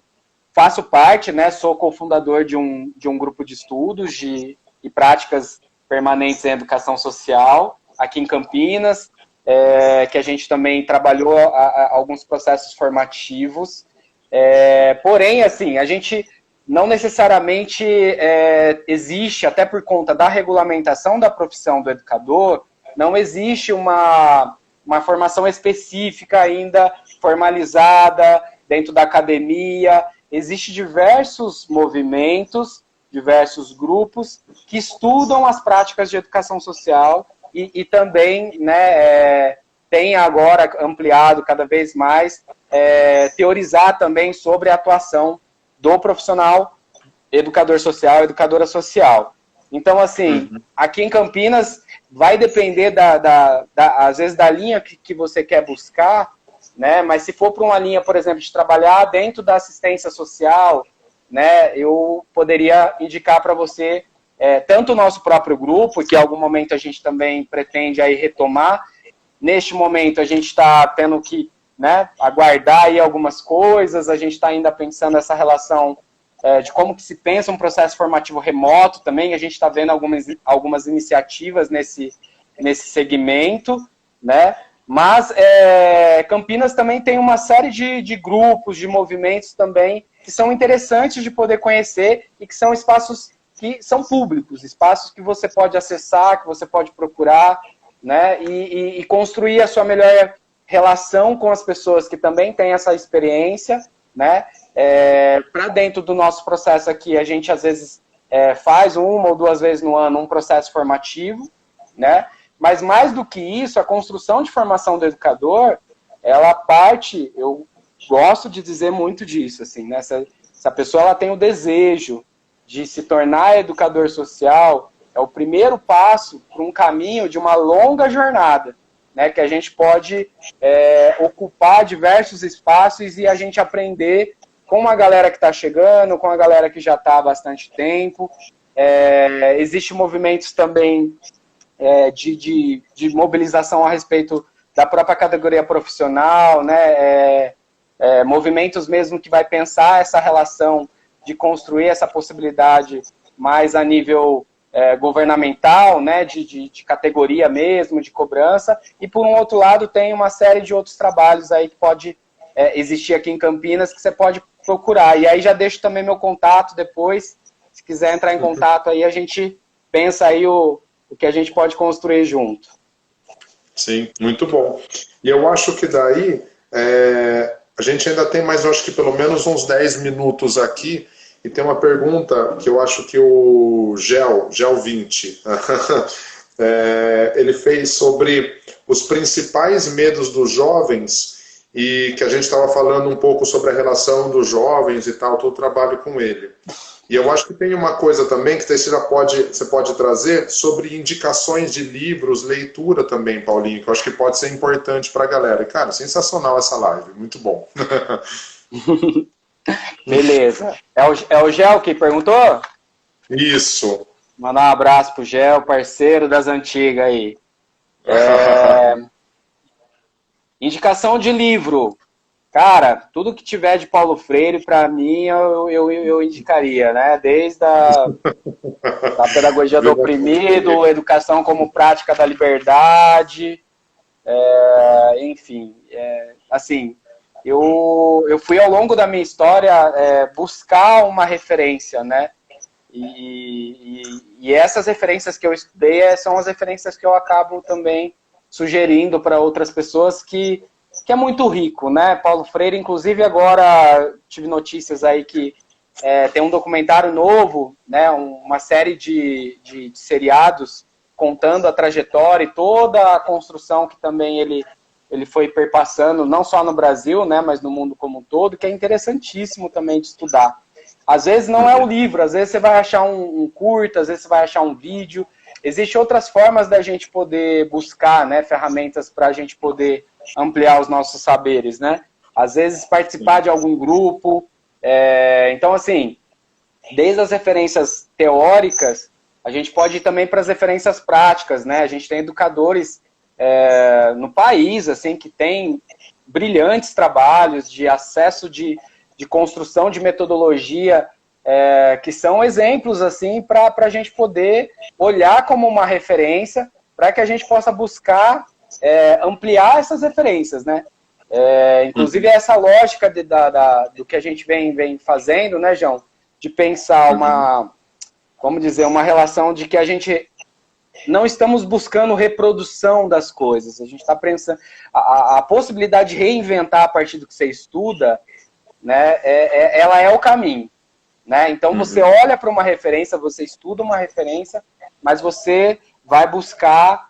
faço parte, né, sou cofundador de um grupo de estudos e práticas permanentes em educação social, aqui em Campinas, que a gente também trabalhou alguns processos formativos. Porém, assim, a gente não necessariamente existe, até por conta da regulamentação da profissão do educador, não existe uma formação específica ainda formalizada dentro da academia. Existem diversos movimentos, diversos grupos que estudam as práticas de educação social e também, né, tem agora ampliado cada vez mais, teorizar também sobre a atuação do profissional educador social, educadora social. Então, assim, aqui em Campinas vai depender, às vezes, da linha que você quer buscar, né? Mas se for para uma linha, por exemplo, de trabalhar dentro da assistência social, né, eu poderia indicar para você tanto o nosso próprio grupo, que em algum momento a gente também pretende aí retomar. Neste momento a gente está tendo que, né, aguardar aí algumas coisas, a gente está ainda pensando essa relação de como que se pensa um processo formativo remoto também, a gente está vendo algumas iniciativas nesse segmento, né? Mas Campinas também tem uma série de grupos, de movimentos também, que são interessantes de poder conhecer e que são espaços que são públicos, espaços que você pode acessar, que você pode procurar, né? E construir a sua melhor relação com as pessoas que também têm essa experiência, né? Para dentro do nosso processo aqui, a gente às vezes faz 1 ou 2 vezes no ano um processo formativo, né? Mas mais do que isso, a construção de formação do educador, ela parte, eu gosto de dizer muito disso, assim, né? Se a pessoa ela tem o desejo de se tornar educador social, é o primeiro passo para um caminho de uma longa jornada, né? Que a gente pode ocupar diversos espaços e a gente aprender com a galera que está chegando, com a galera que já está há bastante tempo. Existem movimentos também de mobilização a respeito da própria categoria profissional, né? Movimentos mesmo que vai pensar essa relação de construir essa possibilidade mais a nível governamental, né? De categoria mesmo, de cobrança. E por um outro lado tem uma série de outros trabalhos aí que pode existir aqui em Campinas que você pode procurar. E aí já deixo também meu contato depois, se quiser entrar em contato aí, a gente pensa aí o que a gente pode construir junto. Sim, muito bom. E eu acho que daí a gente ainda tem mais, eu acho que pelo menos uns 10 minutos aqui, e tem uma pergunta que eu acho que o Gel20, ele fez sobre os principais medos dos jovens, e que a gente estava falando um pouco sobre a relação dos jovens e tal, todo o trabalho com ele. E eu acho que tem uma coisa também que você pode trazer sobre indicações de livros, leitura também, Paulinho, que eu acho que pode ser importante para a galera. E, cara, sensacional essa live, muito bom. Beleza. É o Gel que perguntou? Isso. Mandar um abraço pro Gel, parceiro das antigas aí. Indicação de livro. Cara, tudo que tiver de Paulo Freire, para mim, eu indicaria, né? Desde a pedagogia do oprimido, educação como prática da liberdade, enfim. Assim, eu fui ao longo da minha história buscar uma referência, né? E essas referências que eu estudei são as referências que eu acabo também sugerindo para outras pessoas que é muito rico, né? Paulo Freire, inclusive agora tive notícias aí que tem um documentário novo, né, uma série de seriados contando a trajetória e toda a construção que também ele foi perpassando, não só no Brasil, né, mas no mundo como um todo, que é interessantíssimo também de estudar. Às vezes não é o livro, às vezes você vai achar um curta, às vezes você vai achar um vídeo. Existem outras formas da gente poder buscar, né, ferramentas para a gente poder ampliar os nossos saberes, né? Às vezes participar de algum grupo. Então, assim, desde as referências teóricas, a gente pode ir também para as referências práticas, né? A gente tem educadores no país, assim, que tem brilhantes trabalhos de acesso de construção de metodologia, que são exemplos, assim, para a gente poder olhar como uma referência, para que a gente possa buscar ampliar essas referências, né? Inclusive essa lógica do que a gente vem fazendo, né, João? De pensar vamos dizer, uma relação de que a gente não estamos buscando reprodução das coisas. A gente está pensando a possibilidade de reinventar a partir do que você estuda, né? Ela é o caminho, né? Então você olha para uma referência, você estuda uma referência, mas você vai buscar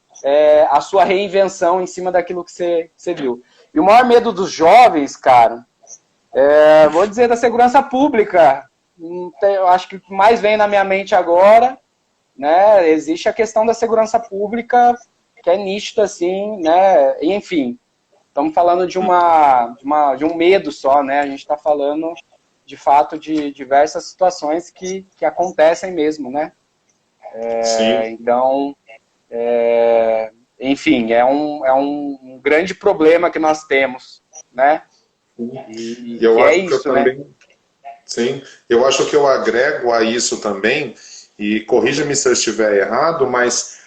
a sua reinvenção em cima daquilo que você viu. E o maior medo dos jovens, cara, vou dizer, da segurança pública. Eu acho que o que mais vem na minha mente agora, né, existe a questão da segurança pública, que é nítido assim, né, e, enfim, estamos falando de um medo só, né, a gente está falando, de fato, de diversas situações que acontecem mesmo, né. Então, enfim, é um grande problema que nós temos, né, e eu acho isso, que eu também, né? Sim, eu acho que eu agrego a isso também, e corrija-me se eu estiver errado, mas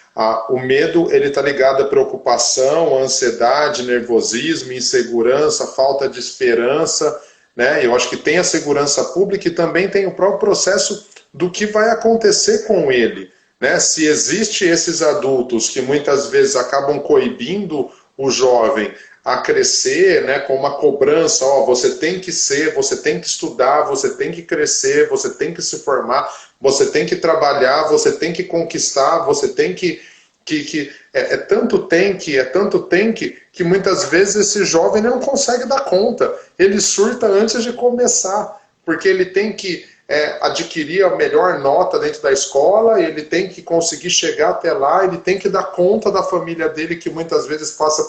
o medo ele está ligado à preocupação, à ansiedade, nervosismo, insegurança, falta de esperança, né? Eu acho que tem a segurança pública e também tem o próprio processo do que vai acontecer com ele, né? Se existe esses adultos que muitas vezes acabam coibindo o jovem a crescer, né, com uma cobrança, você tem que ser, você tem que estudar, você tem que crescer, você tem que se formar, você tem que trabalhar, você tem que conquistar, você tem que tanto tem que muitas vezes esse jovem não consegue dar conta, ele surta antes de começar, porque ele tem que adquirir a melhor nota dentro da escola, ele tem que conseguir chegar até lá, ele tem que dar conta da família dele, que muitas vezes passa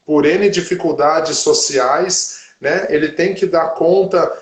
por N dificuldades sociais, né? Ele tem que dar conta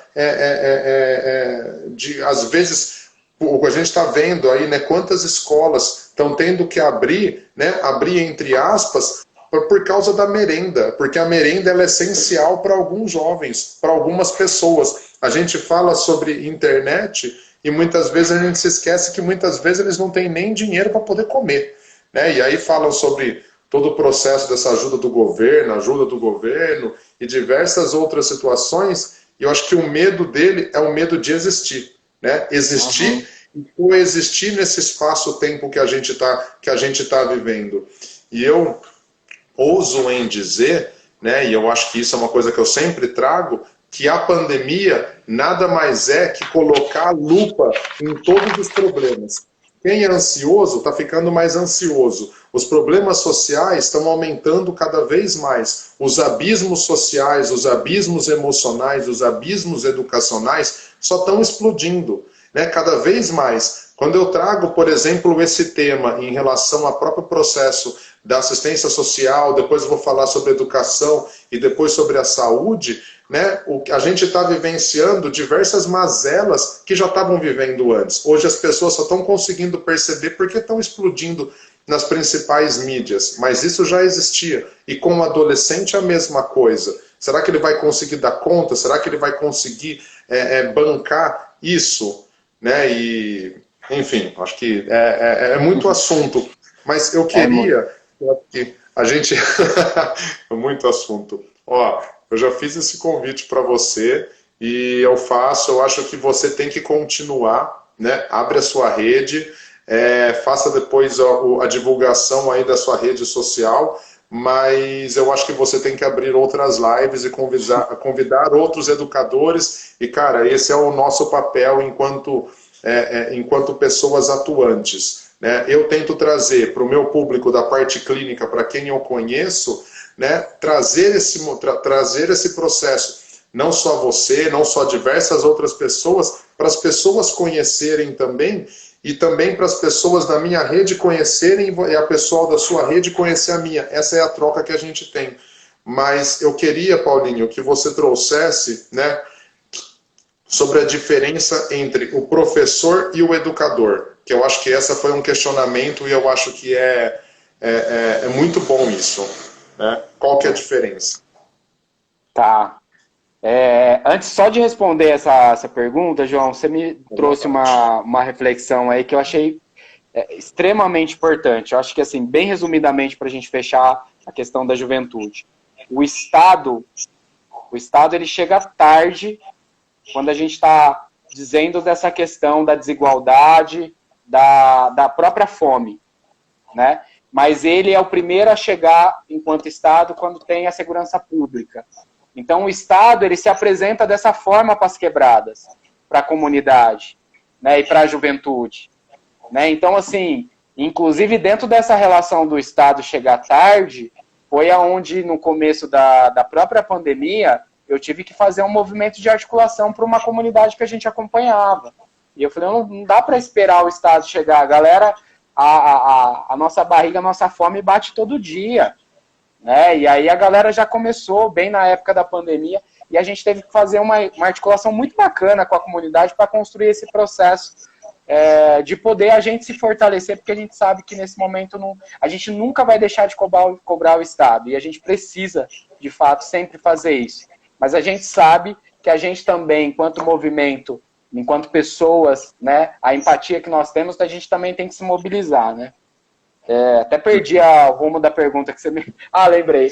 de, às vezes, o que a gente está vendo aí, né? Quantas escolas estão tendo que abrir, né? Abrir entre aspas, por causa da merenda, porque a merenda ela é essencial para alguns jovens, para algumas pessoas. A gente fala sobre internet e muitas vezes a gente se esquece que muitas vezes eles não têm nem dinheiro para poder comer, né? E aí falam sobre todo o processo dessa ajuda do governo e diversas outras situações, e eu acho que o medo dele é o medo de existir, né? Existir e coexistir nesse espaço-tempo que a gente tá vivendo. E eu ouso em dizer, né, e eu acho que isso é uma coisa que eu sempre trago, que a pandemia nada mais é que colocar a lupa em todos os problemas. Quem é ansioso está ficando mais ansioso. Os problemas sociais estão aumentando cada vez mais. Os abismos sociais, os abismos emocionais, os abismos educacionais só estão explodindo, né? Cada vez mais. Quando eu trago, por exemplo, esse tema em relação ao próprio processo da assistência social, depois eu vou falar sobre educação e depois sobre a saúde, né? A gente está vivenciando diversas mazelas que já estavam vivendo antes. Hoje as pessoas só estão conseguindo perceber porque estão explodindo nas principais mídias, mas isso já existia. E com o adolescente a mesma coisa. Será que ele vai conseguir dar conta? Será que ele vai conseguir bancar isso? Né? E, enfim, acho que é muito assunto. Mas eu queria que a gente... é muito assunto. Ó, eu já fiz esse convite para você e eu acho que você tem que continuar, né? Abre a sua rede, faça depois a divulgação aí da sua rede social, mas eu acho que você tem que abrir outras lives e convidar outros educadores, e cara, esse é o nosso papel enquanto pessoas atuantes, né? Eu tento trazer para o meu público da parte clínica, para quem eu conheço, né, trazer esse processo, não só você, não só diversas outras pessoas, para as pessoas conhecerem também, e também para as pessoas da minha rede conhecerem e a pessoal da sua rede conhecer a minha. Essa é a troca que a gente tem. Mas eu queria, Paulinho, que você trouxesse, né, sobre a diferença entre o professor e o educador, que eu acho que essa foi um questionamento e eu acho que é muito bom isso, né? Qual que é a diferença? Tá. Antes só de responder essa pergunta, João, você me trouxe uma reflexão aí que eu achei extremamente importante. Eu acho que, assim, bem resumidamente, para a gente fechar a questão da juventude. O Estado ele chega tarde quando a gente está dizendo dessa questão da desigualdade, da própria fome, né? Mas ele é o primeiro a chegar enquanto Estado quando tem a segurança pública. Então o Estado ele se apresenta dessa forma para as quebradas, para a comunidade, né, e para a juventude, né? Então, assim, inclusive dentro dessa relação do Estado chegar tarde, foi aonde no começo da própria pandemia eu tive que fazer um movimento de articulação para uma comunidade que a gente acompanhava. E eu falei, não dá para esperar o Estado chegar. Galera, a nossa barriga, a nossa fome bate todo dia, né? E aí a galera já começou bem na época da pandemia e a gente teve que fazer uma articulação muito bacana com a comunidade para construir esse processo de poder a gente se fortalecer, porque a gente sabe que nesse momento a gente nunca vai deixar de cobrar o Estado e a gente precisa, de fato, sempre fazer isso. Mas a gente sabe que a gente também, enquanto movimento, enquanto pessoas, né, a empatia que nós temos, a gente também tem que se mobilizar, né? Até perdi o rumo da pergunta que você me... lembrei.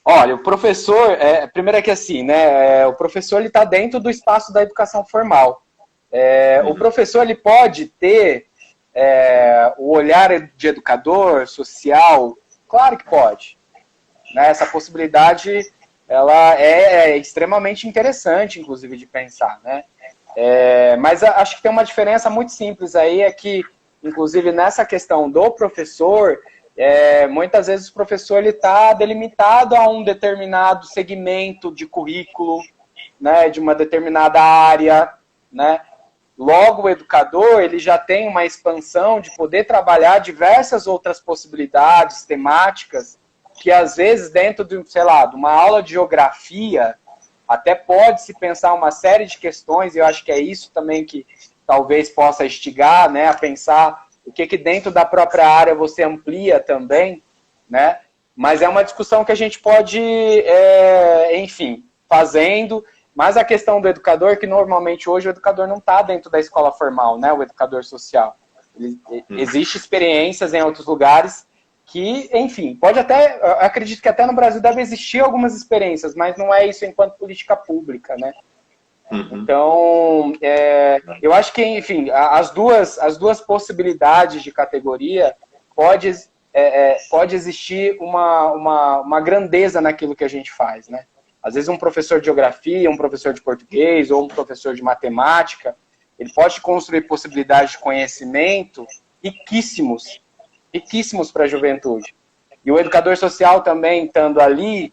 Olha, o professor, primeiro é que assim, né, o professor ele está dentro do espaço da educação formal. O professor ele pode ter o olhar de educador, social, claro que pode. Né? Essa possibilidade ela é extremamente interessante, inclusive, de pensar, né? Mas acho que tem uma diferença muito simples aí, é que, inclusive, nessa questão do professor, muitas vezes o professor está delimitado a um determinado segmento de currículo, né, de uma determinada área, né? Logo, o educador ele já tem uma expansão de poder trabalhar diversas outras possibilidades temáticas que, às vezes, dentro de, sei lá, de uma aula de geografia, até pode-se pensar uma série de questões, e eu acho que é isso também que talvez possa instigar, né, a pensar o que dentro da própria área você amplia também, né? Mas é uma discussão que a gente pode, enfim, fazendo. Mas a questão do educador, que normalmente hoje o educador não está dentro da escola formal, né, o educador social. Existem experiências em outros lugares que, enfim, pode até, acredito que até no Brasil deve existir algumas experiências, mas não é isso enquanto política pública, né? Então, eu acho que, enfim, as duas possibilidades de categoria pode existir uma grandeza naquilo que a gente faz, né? Às vezes um professor de geografia, um professor de português ou um professor de matemática, ele pode construir possibilidades de conhecimento riquíssimos para a juventude. E o educador social também, estando ali,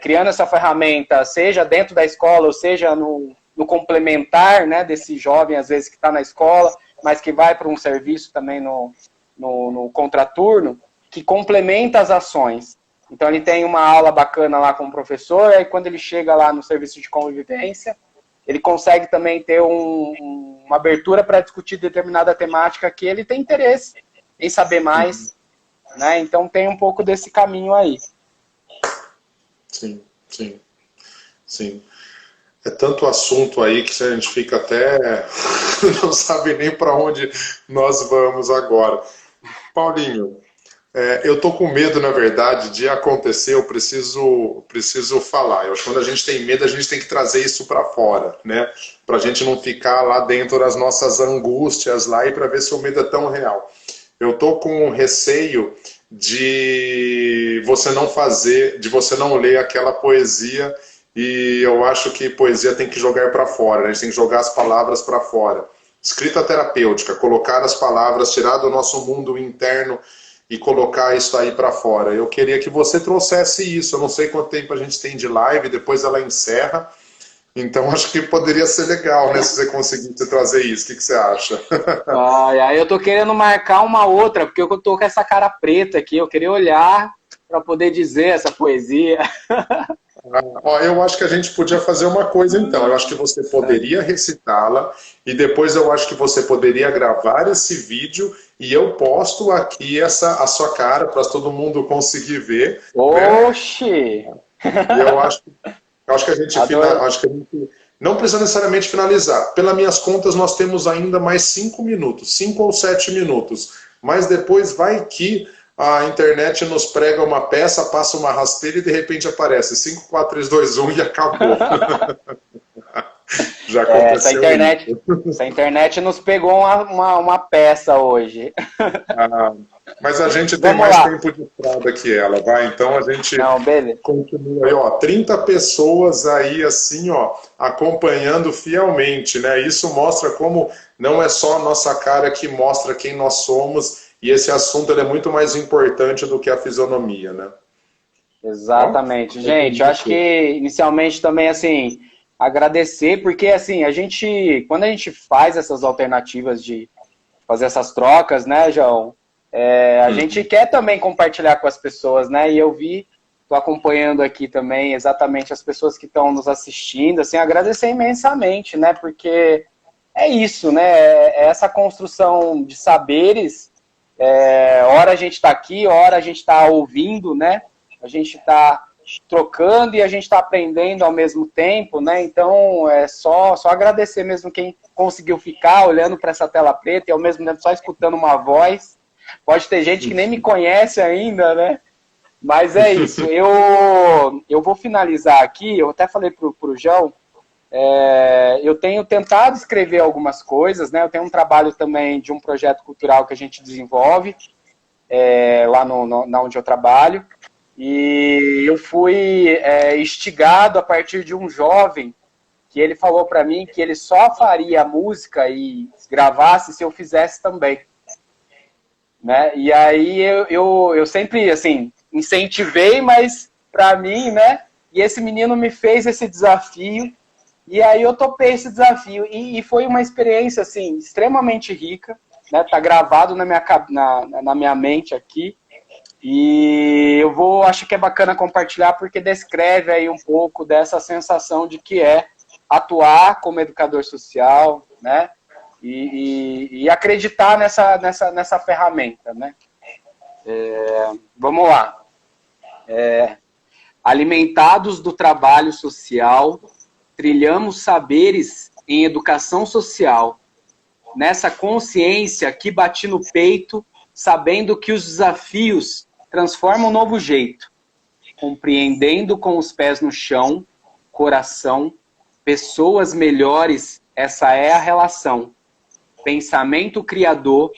criando essa ferramenta, seja dentro da escola, ou seja no complementar, né, desse jovem, às vezes, que está na escola, mas que vai para um serviço também no contraturno, que complementa as ações. Então, ele tem uma aula bacana lá com o professor, e aí quando ele chega lá no serviço de convivência, ele consegue também ter uma abertura para discutir determinada temática que ele tem interesse em saber mais, né? Então tem um pouco desse caminho aí. Sim, sim, sim. É tanto assunto aí que a gente fica até não sabe nem para onde nós vamos agora. Paulinho, eu tô com medo, na verdade, de acontecer, eu preciso falar. Eu acho que quando a gente tem medo, a gente tem que trazer isso para fora, né? Para a gente não ficar lá dentro das nossas angústias lá e para ver se o medo é tão real. eu tô com receio de você não fazer, de você não ler aquela poesia, e eu acho que poesia tem que jogar para fora, né? A gente tem que jogar as palavras para fora. Escrita terapêutica, colocar as palavras, tirar do nosso mundo interno e colocar isso aí para fora. Eu queria que você trouxesse isso. Eu não sei quanto tempo a gente tem de live, depois ela encerra. Então acho que poderia ser legal, né, se você conseguisse trazer isso. O que você acha? Aí eu tô querendo marcar uma outra, porque eu tô com essa cara preta aqui, eu queria olhar para poder dizer essa poesia. Ó, eu acho que a gente podia fazer uma coisa então. Eu acho que você poderia recitá-la e depois eu acho que você poderia gravar esse vídeo e eu posto aqui a sua cara para todo mundo conseguir ver. Oxi! Né? E eu acho que a gente não precisa necessariamente finalizar. Pelas minhas contas, nós temos ainda mais 5 minutos, 5 ou 7 minutos. Mas depois vai que a internet nos prega uma peça, passa uma rasteira e de repente aparece 5, 4, 3, 2, 1 e acabou. Já aconteceu. Essa internet nos pegou uma peça hoje. Mas a gente tem mais tempo de estrada que ela, vai? Então a gente continua aí, ó, 30 pessoas aí assim, ó, acompanhando fielmente, né? Isso mostra como não é só a nossa cara que mostra quem nós somos, e esse assunto ele é muito mais importante do que a fisionomia, né? Exatamente. Gente, eu acho que inicialmente também, assim, agradecer, porque assim, quando a gente faz essas alternativas de fazer essas trocas, né, João? A gente quer também compartilhar com as pessoas, né? E eu tô acompanhando aqui também exatamente as pessoas que estão nos assistindo, assim, agradecer imensamente, né? Porque é isso, né? É essa construção de saberes. Ora a gente está aqui, ora a gente está ouvindo, né? A gente está trocando e a gente está aprendendo ao mesmo tempo, né? Então é só agradecer mesmo quem conseguiu ficar olhando para essa tela preta e ao mesmo tempo só escutando uma voz. Pode ter gente que nem me conhece ainda, né? Mas é isso. Eu vou finalizar aqui. Eu até falei pro João. Eu tenho tentado escrever algumas coisas, né? Eu tenho um trabalho também de um projeto cultural que a gente desenvolve lá na onde eu trabalho. E eu fui instigado a partir de um jovem que ele falou para mim que ele só faria música e gravasse se eu fizesse também. Né? E aí eu sempre, assim, incentivei, mas para mim, né? E esse menino me fez esse desafio, e aí eu topei esse desafio, e foi uma experiência, assim, extremamente rica, né? Tá gravado na minha mente aqui, e acho que é bacana compartilhar, porque descreve aí um pouco dessa sensação de que é atuar como educador social, né? E acreditar nessa ferramenta, né? Vamos lá. Alimentados do trabalho social, trilhamos saberes em educação social. Nessa consciência que bati no peito, sabendo que os desafios transformam um novo jeito. Compreendendo com os pés no chão, coração, pessoas melhores, essa é a relação. Pensamento criador,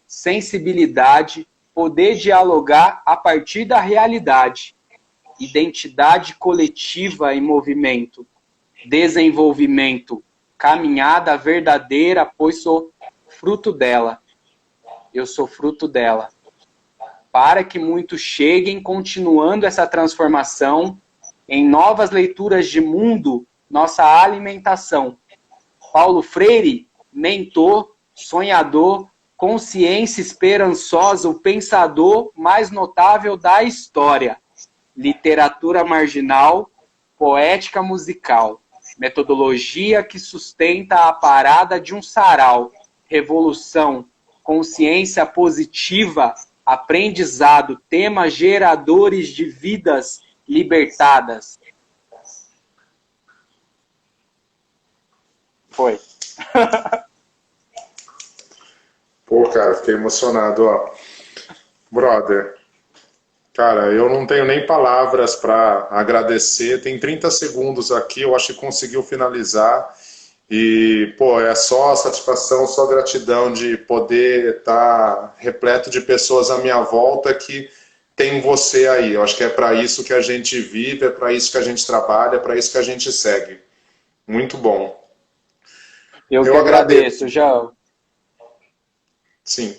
sensibilidade, poder dialogar a partir da realidade, identidade coletiva em movimento, desenvolvimento, caminhada verdadeira, pois sou fruto dela. Eu sou fruto dela. Para que muitos cheguem continuando essa transformação em novas leituras de mundo, nossa alimentação. Paulo Freire, mentor, sonhador, consciência esperançosa, o pensador mais notável da história. Literatura marginal, poética musical, metodologia que sustenta a parada de um sarau, revolução, consciência positiva, aprendizado, temas geradores de vidas libertadas. Foi. Pô, cara, fiquei emocionado, ó. Brother, cara, eu não tenho nem palavras para agradecer. Tem 30 segundos aqui, eu acho que conseguiu finalizar. E, pô, é só satisfação, só gratidão de poder estar repleto de pessoas à minha volta que tem você aí. Eu acho que é para isso que a gente vive, é para isso que a gente trabalha, é para isso que a gente segue. Muito bom. Eu que Eu agradeço. agradeço, João. Sim.